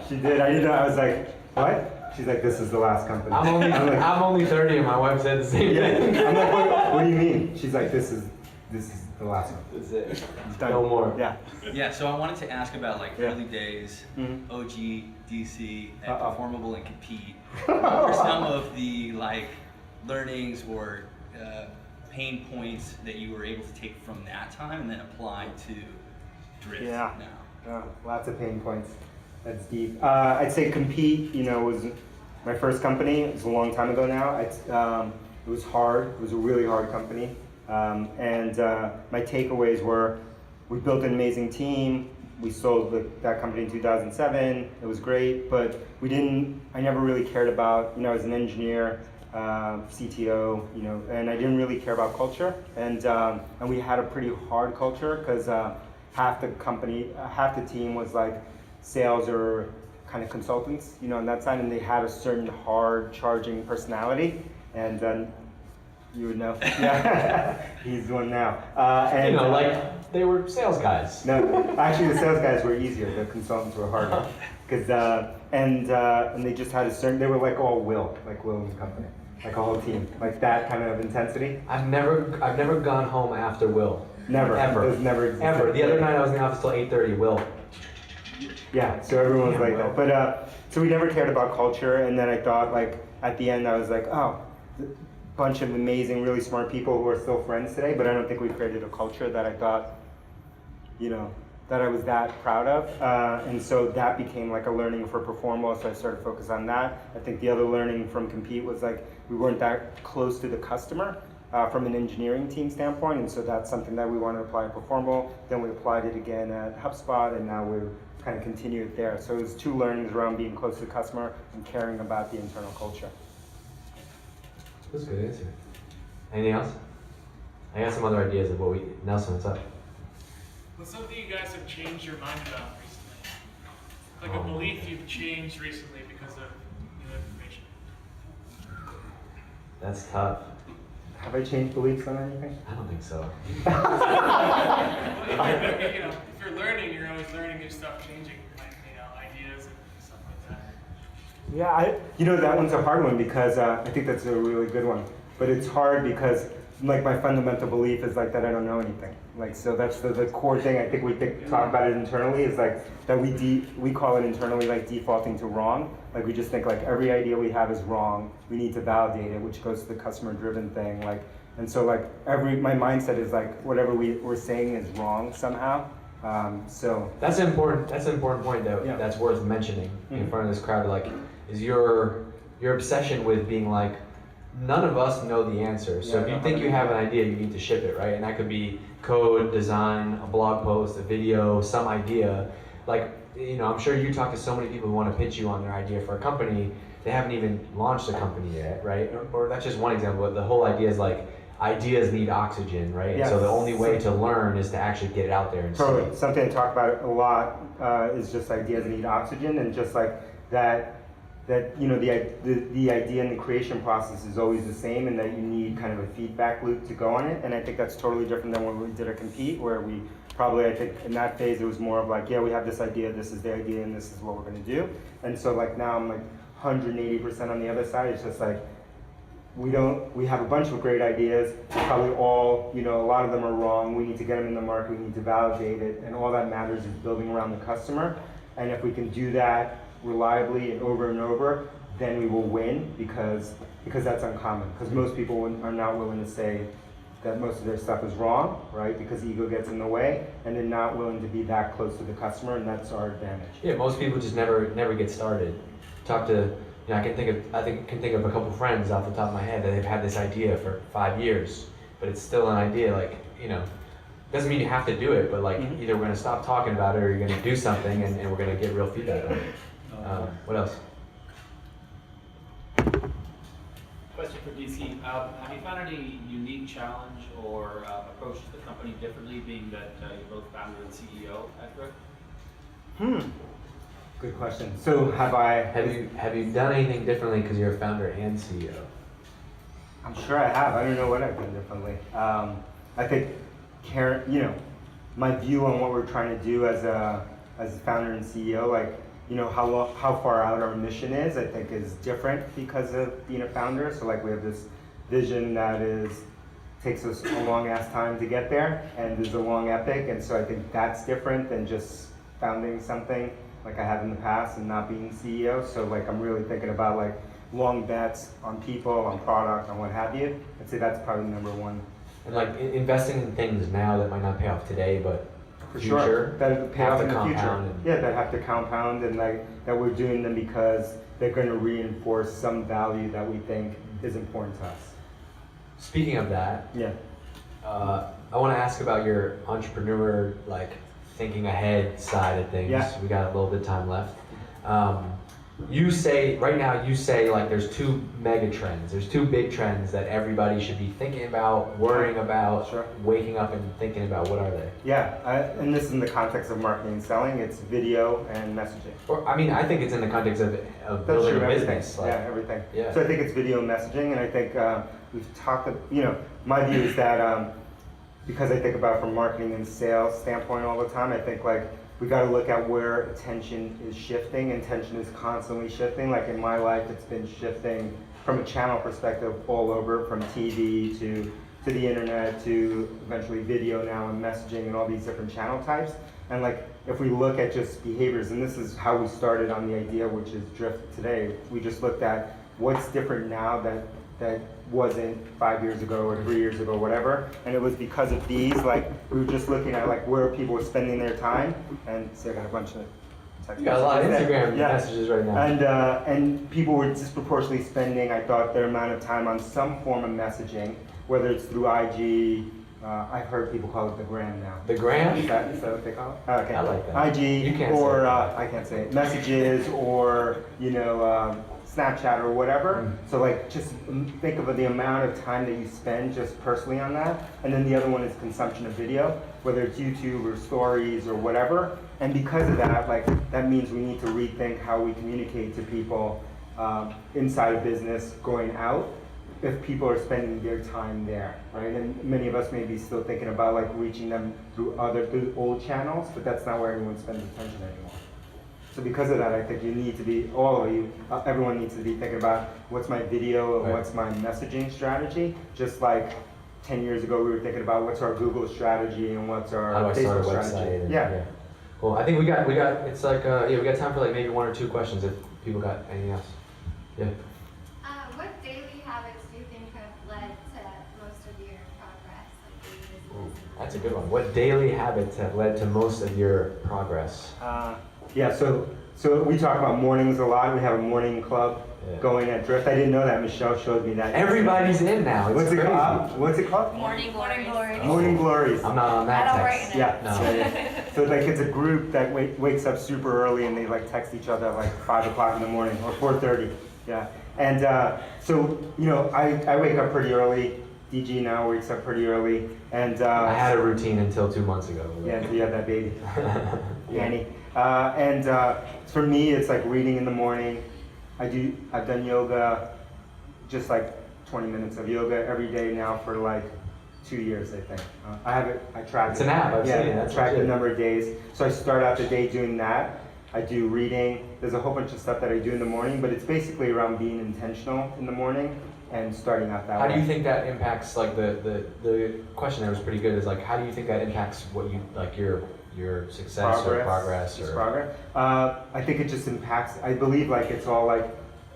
She did. I didn't know. I was like, what? She's like, this is the last company. I'm only 30, and my wife said the same thing. I'm like, what do you mean? She's like, this is the last one. That's it. It's done. No more. Yeah. Yeah, so I wanted to ask about like Yeah. early days, Mhm. OG, DC, and Uh-oh. Performable and Compete. What were some of the like learnings or pain points that you were able to take from that time and then apply to Drift Yeah. now? Oh, lots of pain points. That's deep. I'd say Compete, was my first company. It was a long time ago now. It was hard. It was a really hard company. And my takeaways were, we built an amazing team. We sold that company in 2007. It was great, but I never really cared about, I was an engineer, CTO, and I didn't really care about culture. And we had a pretty hard culture because half the team was like sales or kind of consultants, on that side, and they had a certain hard charging personality. And you would know. Yeah, he's one now. And like they were sales guys. no, actually the sales guys were easier. The consultants were harder. Because and they just had they were like all Will and company, like a whole team, like that kind of intensity. I've never gone home after Will. Never, Ever. It was never existed. Ever. The other night I was in the office till 8:30. Will. Yeah, so everyone was Yeah, like Will. that. But so we never cared about culture, and then I thought like at the end I was like, oh, bunch of amazing, really smart people who are still friends today, but I don't think we created a culture that I thought, that I was that proud of. And so that became like a learning for Performable, so I started to focus on that. I think the other learning from Compete was like, we weren't that close to the customer from an engineering team standpoint, and so that's something that we want to apply at Performable. Then we applied it again at HubSpot, and now we're kind of continue it there. So it was two learnings around being close to the customer and caring about the internal culture. That's a good answer. Anything else? I got some other ideas of Nelson, what's up? What's something you guys have changed your mind about recently? Like a belief you've changed recently because of new information. That's tough. Have I changed beliefs on anything? I don't think so. If you're learning, you're always learning new stuff, changing ideas and stuff like that. Yeah, that one's a hard one because I think that's a really good one. But it's hard because like my fundamental belief is like that I don't know anything. Like so that's the core thing. I think we talk about it internally is like that we call it internally like defaulting to wrong. Like we just think like every idea we have is wrong. We need to validate it, which goes to the customer driven thing. And so like my mindset is like whatever we're saying is wrong somehow. So That's an important point though. Yeah. That's worth mentioning in Mhm. front of this crowd. Like, is your obsession with being like, none of us know the answer. So if you think you have an idea, you need to ship it, right? And that could be code, design, a blog post, a video, some idea. Like, you know, I'm sure you talk to so many people who want to pitch you on their idea for a company. They haven't even launched a company yet, right? Or that's just one example. But the whole idea is like, ideas need oxygen, right? And Yes. so the only way to learn is to actually get it out there and see Totally. it. Something I talk about a lot is just ideas need oxygen, and just like that you know, the idea and the creation process is always the same, and that you need kind of a feedback loop to go on it. And I think that's totally different than when we did a compete, where we probably, I think in that phase it was more of like, yeah, we have this idea, this is the idea, and this is what we're going to do. And so like now I'm like 180% on the other side. It's just like, we have a bunch of great ideas, probably all, you know, a lot of them are wrong. We need to get them in the market, we need to validate it, and all that matters is building around the customer. And if we can do that reliably and over, then we will win, because that's uncommon. Because most people are not willing to say that most of their stuff is wrong, right? Because ego gets in the way, and they're not willing to be that close to the customer, and that's our advantage. Yeah, most people just never get started. Talk to, you know, I can think of a couple friends off the top of my head that they've had this idea for 5 years, but it's still an idea. Like, you know, doesn't mean you have to do it, but like either we're gonna stop talking about it or you're gonna do something, and we're gonna get real feedback on it. What else? Question for DC. Have you found any unique challenge or approached the company differently, being that you're both founder and CEO at Drift? Good question. So Have you done anything differently because you're a founder and CEO? I'm sure I have. I don't know what I've done differently. I think, you know, my view on what we're trying to do as a founder and CEO, like, you know, how far out our mission is, I think is different because of being a founder. So like we have this vision that takes us a long ass time to get there, and is a long epic, and so I think that's different than just founding something like I have in the past and not being CEO. So like I'm really thinking about like long bets on people, on product, on what have you. I'd say that's probably number one. And like investing in things now that might not pay off today, but For future, sure, that pay have off to in the future. compound and- Yeah, that have to compound, and like that we're doing them because they're going to reinforce some value that we think is important to us. Speaking of that, Yeah. I want to ask about your entrepreneur, like thinking ahead side of things. Yeah. We got a little bit of time left. You say right now, like there's two mega trends. There's two big trends that everybody should be thinking about, worrying about, Sure. waking up and thinking about. What are they? Yeah, and this is in the context of marketing and selling. It's video and messaging. Or I mean, I think it's in the context of That's building true, a everything. business. Like, Yeah, everything. Yeah. So I think it's video and messaging, and I think we've talked, you know, my view is that because I think about from marketing and sales standpoint all the time, I think like we got to look at where attention is shifting. Attention is constantly shifting. Like in my life, it's been shifting from a channel perspective all over, from TV to the internet to eventually video now and messaging and all these different channel types. And like if we look at just behaviors, and this is how we started on the idea, which is Drift today, we just looked at what's different now that wasn't 5 years ago or 3 years ago, whatever. And it was because of these, like we were just looking at like where people were spending their time. And so I got a bunch of text you got a lot of messages there. Instagram Yeah. messages right now. And people were disproportionately spending, I thought, their amount of time on some form of messaging, whether it's through IG. I've heard people call it the gram now. The gram? Is that what they call it? Okay. I like that. IG, You can't or say it. I can't say it. Messages, or you know, Snapchat or whatever. So like, just think of the amount of time that you spend just personally on that. And then the other one is consumption of video, whether it's YouTube or stories or whatever. And because of that, like that means we need to rethink how we communicate to people inside a business, going out, if people are spending their time there, right? And many of us may be still thinking about like reaching them through old channels, but that's not where everyone spends attention anymore. So because of that, I think you need to be, all of you, everyone needs to be thinking about what's my video and Right. what's my messaging strategy. Just like 10 years ago, we were thinking about what's our Google strategy and what's our How do I start a Facebook website? strategy. And- Yeah. Cool. I think we got. It's like we got time for like maybe one or two questions if people got anything else. Yeah. What daily habits do you think have led to most of your progress? Ooh, that's a good one. What daily habits have led to most of your progress? Yeah, so So we talk about mornings a lot. We have a morning club going at Drift. I didn't know that. Michelle showed me that. Everybody's in now. It's What's it crazy. called? What's it called? Morning glories. Morning Glories. I'm not on that text. Yeah. No. So like it's a group that wakes up super early and they like text each other at like 5 o'clock in the morning or 4:30. Yeah. And so I wake up pretty early. DG now wakes up pretty early, and I had a routine until 2 months ago. yeah, you have that baby, Yanni. And for me, it's like reading in the morning. I've done yoga, just like 20 minutes of yoga every day now for like 2 years, I think. I track It's an app, I've seen it. I track the number of days. So I start out the day doing that. I do reading. There's a whole bunch of stuff that I do in the morning, but it's basically around being intentional in the morning and starting out that way. How do you think that impacts, like the question there was pretty good, is like, how do you think that impacts what you, like your success or progress? Just progress. I think it just impacts, I believe like it's all like,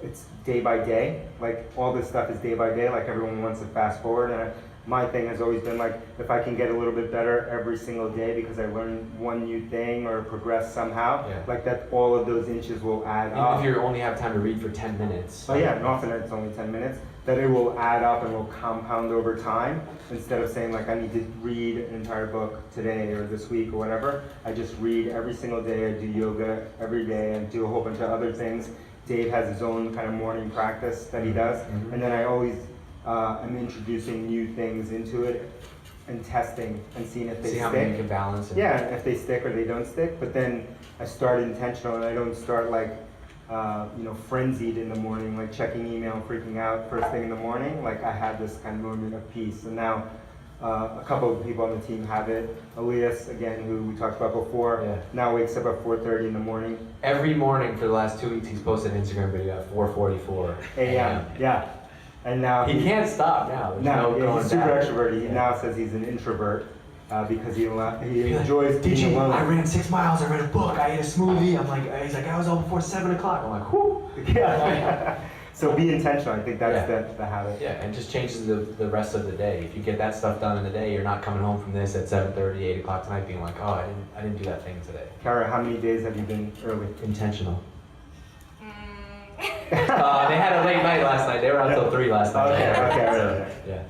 it's day by day. Like all this stuff is day by day, like everyone wants to fast forward. And my thing has always been like, if I can get a little bit better every single day because I learn one new thing or progress somehow, like that all of those inches will add up. Even if you only have time to read for 10 minutes. Oh yeah, and often it's only 10 minutes, that it will add up and will compound over time. Instead of saying like I need to read an entire book today or this week or whatever, I just read every single day. I do yoga every day and do a whole bunch of other things. Dave has his own kind of morning practice that he does, and then I always am introducing new things into it and testing and seeing if they stick. See how many you can balance. Yeah, if they stick or they don't stick. But then I start intentional and I don't start like frenzied in the morning, like checking email, freaking out first thing in the morning. Like I had this kind of moment of peace, and now a couple of people on the team have it. Elias, again, who we talked about before, now wakes up at 4:30 in the morning. Every morning for the last 2 weeks, he's posted an Instagram video at 4:44 a.m. Yeah, and now he can't stop now. He's super extroverted. He now says he's an introvert. Because he enjoys being alone. I ran 6 miles, I read a book, I ate a smoothie. I'm like, he's like, I was all before 7 o'clock. I'm like, whoo. Yeah. So be intentional. I think that's the habit. Yeah, and just changes the rest of the day. If you get that stuff done in the day, you're not coming home from this at 7:30, 8 o'clock tonight being like, oh, I didn't do that thing today. Kara, how many days have you been early? Intentional. They had a late night last night. They were out till 3 last night. Okay. Yeah.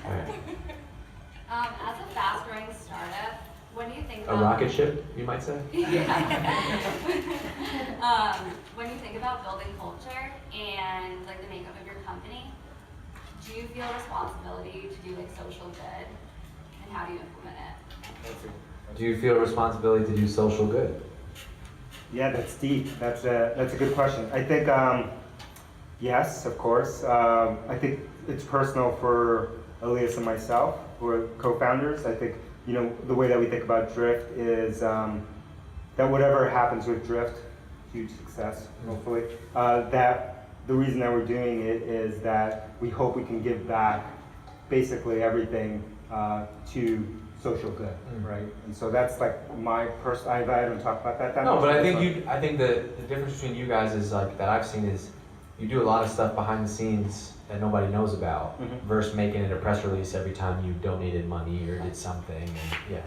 All right. As a fast-growing startup, when you think A about rocket ship, you might say? when you think about building culture and like the makeup of your company, do you feel responsibility to do like social good, and how do you implement it? Do you feel responsibility to do social good? Yeah, that's deep. That's a good question. I think yes, of course. I think it's personal for Elias and myself, who are co-founders. I think the way that we think about Drift is that whatever happens with Drift, huge success, hopefully. That the reason that we're doing it is that we hope we can give back basically everything to social good, right? And so that's like my personal. I don't talk about that much. No, but I think the difference between you guys is like that I've seen is you do a lot of stuff behind the scenes that nobody knows about, versus making it a press release every time you donated money or did something. And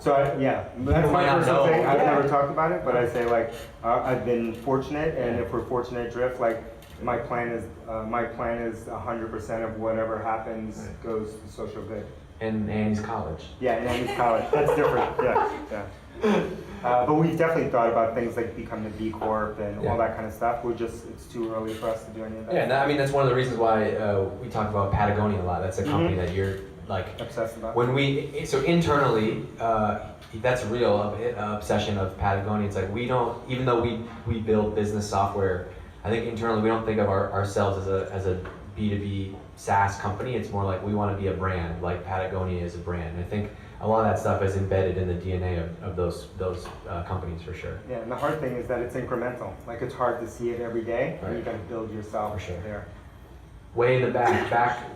So that's my personal thing. I've never talked about it, but I say like I've been fortunate, and if we're fortunate at Drift, like my plan is 100% of whatever happens goes to social good. And Annie's college. Yeah, and Annie's college. That's different. Yeah. But we've definitely thought about things like becoming a B Corp and all that kind of stuff. It's too early for us to do any of that. Yeah, I mean that's one of the reasons why we talk about Patagonia a lot. That's a company that you're like obsessed about. So internally, that's a real obsession of Patagonia. It's like we don't, even though we build business software, I think internally we don't think of ourselves as a B2B SaaS company. It's more like we want to be a brand, like Patagonia is a brand. And I think a lot of that stuff is embedded in the DNA of those companies for sure. Yeah, and the hard thing is that it's incremental. Like it's hard to see it every day, and you got to build yourself there. Way in the back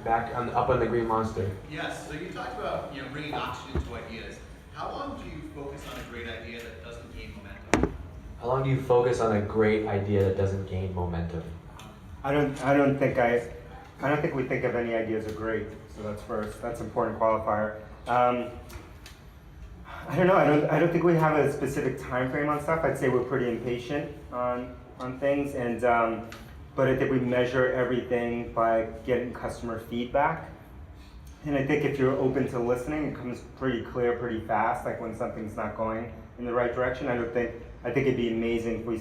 up on the Green Monster. Yes. So you talked about bringing oxygen to ideas. How long do you focus on a great idea that doesn't gain momentum? How long do you focus on a great idea that doesn't gain momentum? I don't think we think of any ideas are great. So that's first. That's an important qualifier. I don't know. I don't think we have a specific time frame on stuff. I'd say we're pretty impatient on things, and but I think we measure everything by getting customer feedback. And I think if you're open to listening, it comes pretty clear pretty fast. Like when something's not going in the right direction. I think it'd be amazing if we.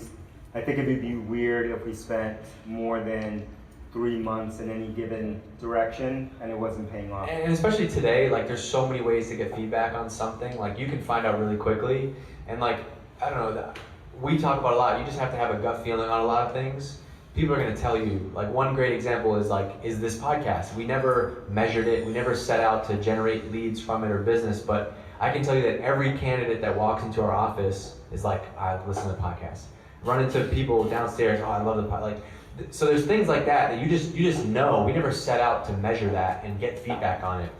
I think it would be weird if we spent more than 3 months in any given direction and it wasn't paying off. And especially today, like there's so many ways to get feedback on something. Like you can find out really quickly, and like I don't know, we talk about a lot. You just have to have a gut feeling on a lot of things. People are going to tell you. Like one great example is this podcast. We never measured it. We never set out to generate leads from it or business. But I can tell you that every candidate that walks into our office is like, I listen to the podcast. Run into people downstairs. Oh, I love the podcast. Like. So there's things like that you just know. We never set out to measure that and get feedback on it.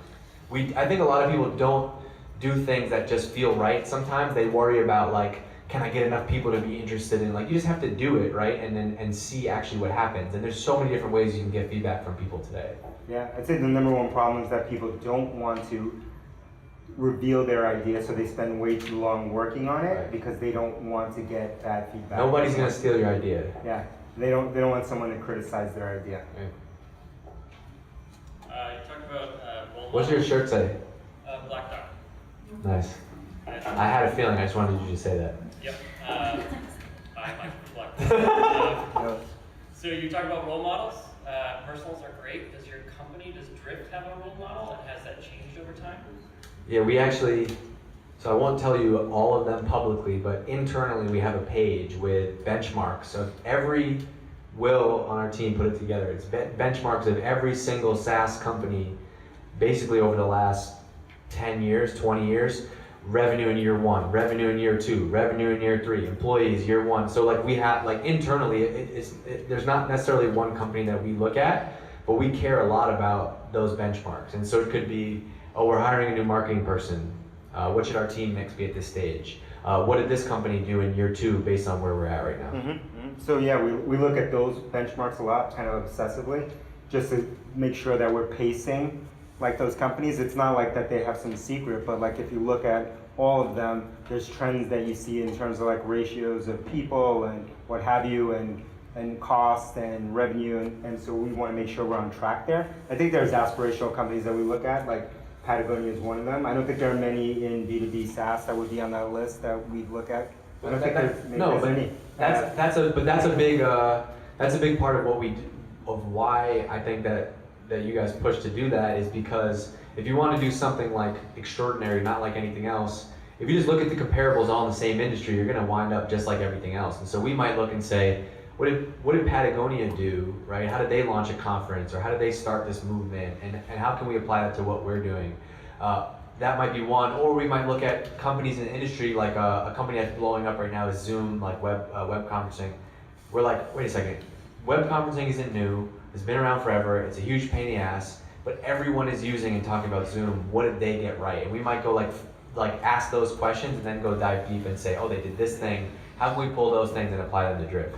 I think a lot of people don't do things that just feel right. Sometimes they worry about like, can I get enough people to be interested in, like you just have to do it, right? And see actually what happens. And there's so many different ways you can get feedback from people today. Yeah, I'd say the number one problem is that people don't want to reveal their idea, so they spend way too long working on it because they don't want to get bad feedback. Nobody's gonna steal your idea. Yeah. They don't want someone to criticize their idea. You talked about role What's your models. shirt say? Black Dog. Nice. I had a feeling. I just wanted you to say that. Yep. I like Black Dog. So you talked about role models. Personals are great. Does Drift have a role model, and has that changed over time? Yeah, we actually. So I won't tell you all of them publicly, but internally we have a page with benchmarks of every Will on our team put it together. It's benchmarks of every single SaaS company basically over the last 10 years, 20 years, revenue in year 1, revenue in year 2, revenue in year 3, employees year 1. So like we have, like internally, there's not necessarily one company that we look at, but we care a lot about those benchmarks. And so it could be, oh, we're hiring a new marketing person. What should our team mix be at this stage? What did this company do in year 2 based on where we're at right now? Mm-hmm, mm-hmm. So yeah, we look at those benchmarks a lot, kind of obsessively, just to make sure that we're pacing like those companies. It's not like that they have some secret, but like if you look at all of them, there's trends that you see in terms of like ratios of people and what have you, and cost and revenue, and so we want to make sure we're on track there. I think there's aspirational companies that we look at, like Patagonia is one of them. I don't think there are many in B2B SaaS that would be on that list that we look at. I don't think there's any. That's a big part of what we do, of why I think that you guys push to do that, is because if you want to do something like extraordinary, not like anything else, if you just look at the comparables all in the same industry, you're going to wind up just like everything else. And so we might look and say, what did Patagonia do, right? How did they launch a conference, or how did they start this movement, and how can we apply that to what we're doing? That might be one, or we might look at companies in the industry, like a company that's blowing up right now is Zoom, like web conferencing. We're like, wait a second, web conferencing isn't new, it's been around forever, it's a huge pain in the ass, but everyone is using and talking about Zoom. What did they get right? And we might go like ask those questions and then go dive deep and say, oh, they did this thing. How can we pull those things and apply them to Drift?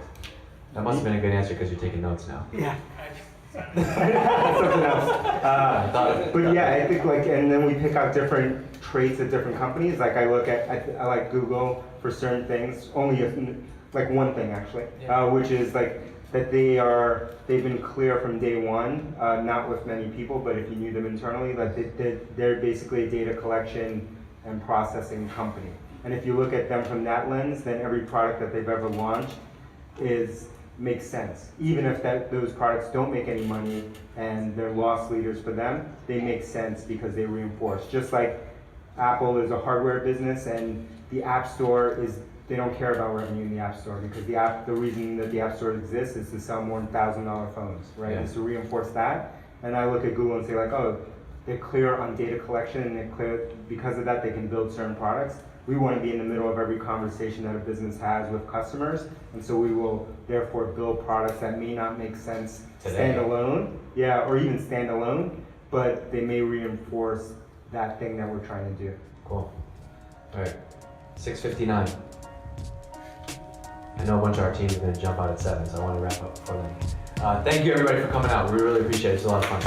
That must have been a good answer because you're taking notes now. Yeah. Something else. But yeah, I think and then we pick out different traits of different companies. Like I like Google for certain things, only like one thing actually, which is like that they've been clear from day one, not with many people, but if you knew them internally, that they're basically a data collection and processing company. And if you look at them from that lens, then every product that they've ever launched makes sense. Even if those products don't make any money and they're loss leaders for them, they make sense because they reinforce. Just like Apple is a hardware business, and the App Store they don't care about revenue in the App Store, because the reason that the App Store exists is to sell more than $1,000 phones, right? Yeah. And to reinforce that. And I look at Google and say like, oh, they're clear on data collection, and they're clear because of that they can build certain products. We want to be in the middle of every conversation that a business has with customers, and so we will therefore build products that may not make sense standalone, or even standalone, but they may reinforce that thing that we're trying to do. Cool. All right, 6:59. I know a bunch of our team is going to jump out at 7, so I want to wrap up before then. Thank you everybody for coming out. We really appreciate it. It's a lot of fun.